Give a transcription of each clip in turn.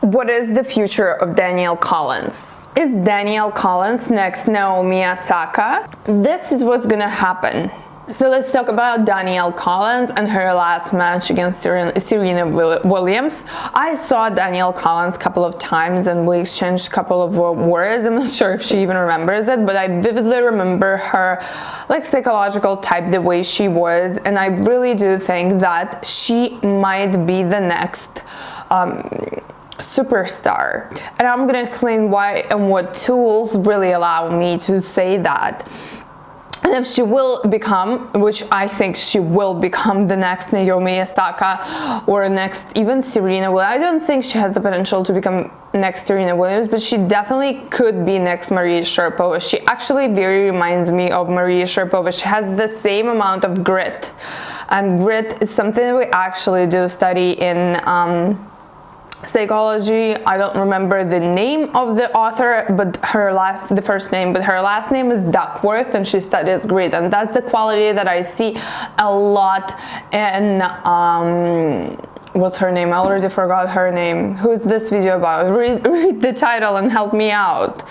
What is the future of Danielle Collins? Is Danielle Collins next Naomi Osaka? This is what's gonna happen. So let's talk about Danielle Collins and her last match against Serena Williams. I saw Danielle Collins a couple of times and we exchanged a couple of words. I'm not sure if she even remembers it, but I vividly remember her like psychological type, the way she was, and I really do think that she might be the next superstar. And I'm gonna explain why and what tools really allow me to say that. And if she will become, which I think she will become, the next Naomi Osaka or next even Serena Williams. I don't think she has the potential to become next Serena Williams, but she definitely could be next Maria Sharapova. She actually very reminds me of Maria Sharapova. She has the same amount of grit, and grit is something that we actually do study in psychology. I don't remember the name of the author, but the first name, but her last name is Duckworth, and she studies grit, and that's the quality that I see a lot in what's her name? I already forgot her name. Who's this video about? Read the title and help me out.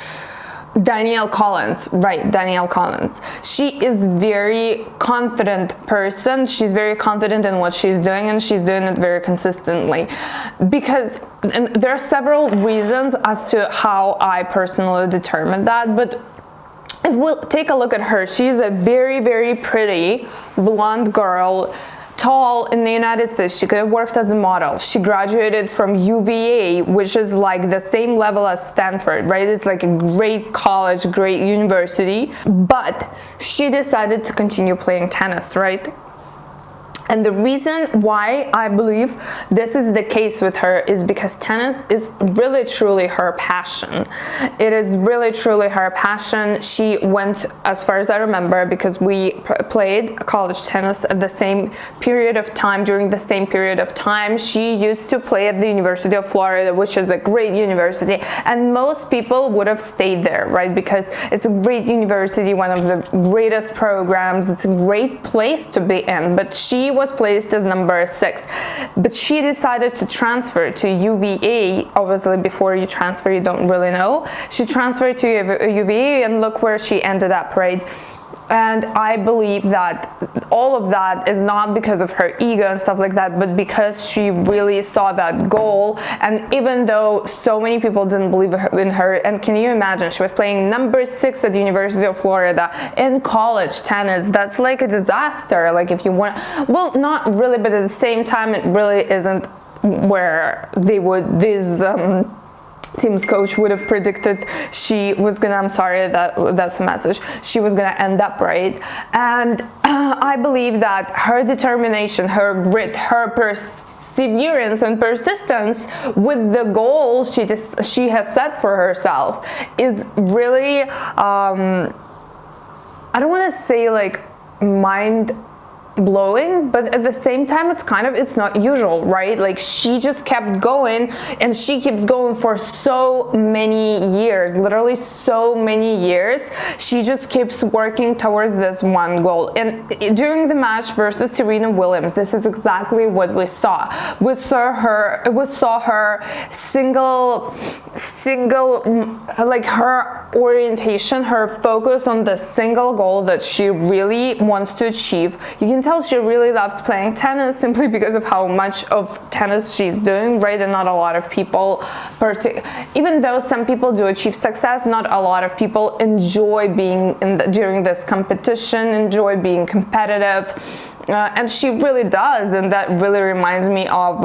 Danielle Collins, right? Danielle Collins. She is very confident person. She's very confident in what she's doing, and she's doing it very consistently. Because, and there are several reasons as to how I personally determine that, but if we'll take a look at her, she's a very, very pretty blonde girl, tall in the United States. She could have worked as a model. She graduated from UVA, which is like the same level as Stanford, right? It's like a great college, great university, but she decided to continue playing tennis, right? And the reason why I believe this is the case with her is because tennis is really truly her passion. It is really truly her passion. She went, as far as I remember, because we played college tennis at the same period of time, during the same period of time. She used to play at the University of Florida, which is a great university, and most people would have stayed there, right? Because it's a great university, one of the greatest programs. It's a great place to be in, but she was placed as number 6, but she decided to transfer to UVA. Obviously, before you transfer, you don't really know. She transferred to UVA, and look where she ended up, right? And I believe that all of that is not because of her ego and stuff like that, but because she really saw that goal. And even though so many people didn't believe in her, and can you imagine, she was playing number 6 at the University of Florida in college tennis. That's like a disaster. Like, if you want, well, not really, but at the same time, it really isn't where they would, these team's coach would have predicted she was gonna, I'm sorry, that's a message, she was gonna end up, right? And I believe that her determination, her grit, her perseverance and persistence with the goals she has set for herself is really, I don't want to say like mind blowing, but at the same time it's not usual, right? Like, she just kept going, and she keeps going for so many years, literally so many years. She just keeps working towards this one goal. And during the match versus Serena Williams, this is exactly what we saw. We saw her single, like, her orientation, her focus on the single goal that she really wants to achieve. You can tell she really loves playing tennis simply because of how much of tennis she's doing, right? And not a lot of people, even though some people do achieve success, not a lot of people enjoy being during this competition, enjoy being competitive, and she really does. And that really reminds me of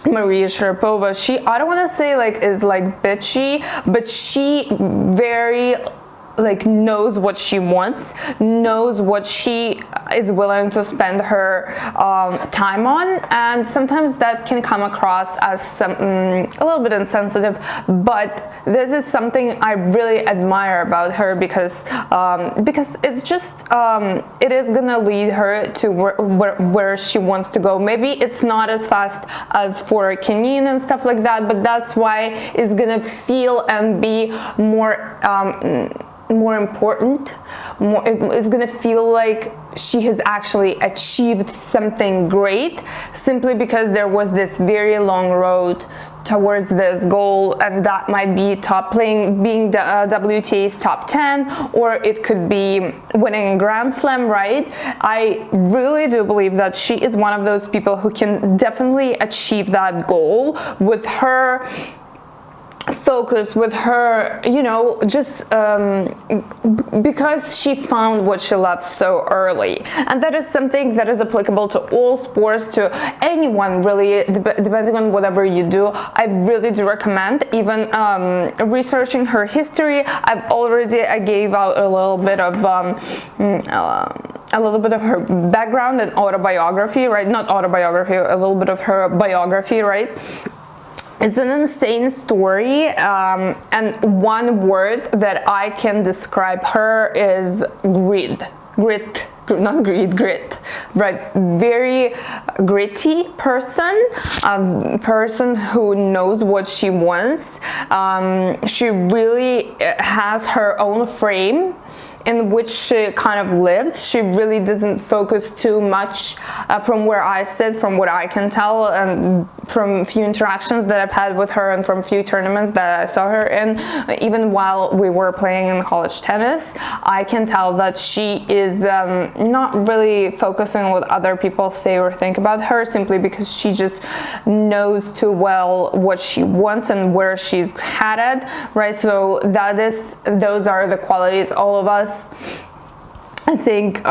Maria Sharapova. She, I don't want to say like is like bitchy, but she very like knows what she wants, knows what she is willing to spend her time on, and sometimes that can come across as a little bit insensitive, but this is something I really admire about her, because it's just it is gonna lead her to where she wants to go. Maybe it's not as fast as for Kenin and stuff like that, but that's why it's gonna feel and be more more important, it's gonna feel like she has actually achieved something great, simply because there was this very long road towards this goal, and that might be being the WTA's top 10, or it could be winning a Grand Slam, right? I really do believe that she is one of those people who can definitely achieve that goal with her focus, with her, you know, just because she found what she loves so early. And that is something that is applicable to all sports, to anyone really, depending on whatever you do. I really do recommend even researching her history. I gave out a little bit of her background and autobiography, right? Not autobiography, a little bit of her biography, right? It's an insane story, and one word that I can describe her is grit, right? Very gritty person, person who knows what she wants. She really has her own frame in which she kind of lives. She really doesn't focus too much, from where I sit, from what I can tell, and from few interactions that I've had with her, and from few tournaments that I saw her in, even while we were playing in college tennis, I can tell that she is not really focusing on what other people say or think about her, simply because she just knows too well what she wants and where she's headed, right? So those are the qualities all of us, I think,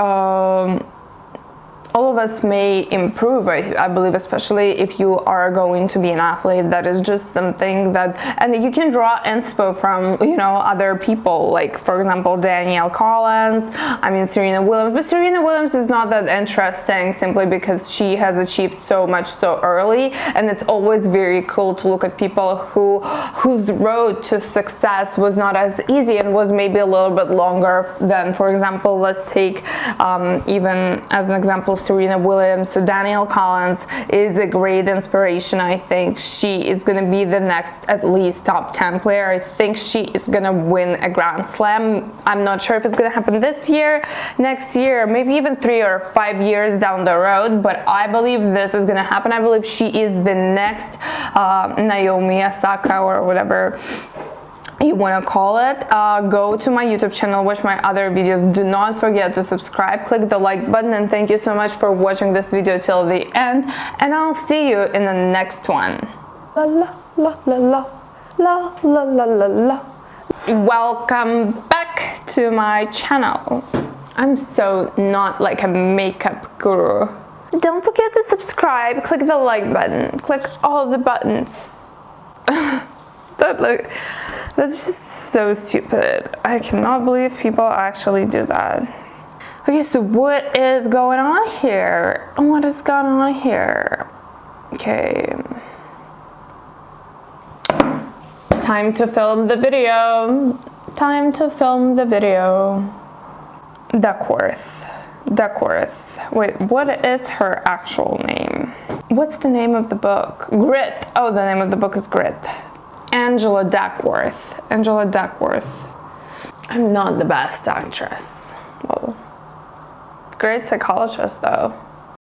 all of us may improve, I believe, especially if you are going to be an athlete. That is just something that, and you can draw inspo from, you know, other people, like, for example, Danielle Collins, Serena Williams. But Serena Williams is not that interesting, simply because she has achieved so much so early, and it's always very cool to look at people whose road to success was not as easy and was maybe a little bit longer than, for example, let's take even as an example, Serena Williams. So Danielle Collins is a great inspiration. I think she is going to be the next at least top 10 player. I think she is going to win a Grand Slam. I'm not sure if it's going to happen this year, next year, maybe even 3 or 5 years down the road, but I believe this is going to happen. I believe she is the next NAOMI OSAKA, or whatever you want to call it. Go to my YouTube channel, watch my other videos. Do not forget to subscribe, click the like button, and thank you so much for watching this video till the end, and I'll see you in the next one. La la la la la la la la la la. Welcome back to my channel. I'm so not like a makeup guru. Don't forget to subscribe, click the like button, click all the buttons. That's just so stupid. I cannot believe people actually do that. Okay, so what is going on here? What is going on here? Okay. Time to film the video. Time to film the video. Duckworth. Wait, what is her actual name? What's the name of the book? Grit. Oh, the name of the book is Grit. Angela Duckworth. I'm not the best actress. Well, great psychologist though.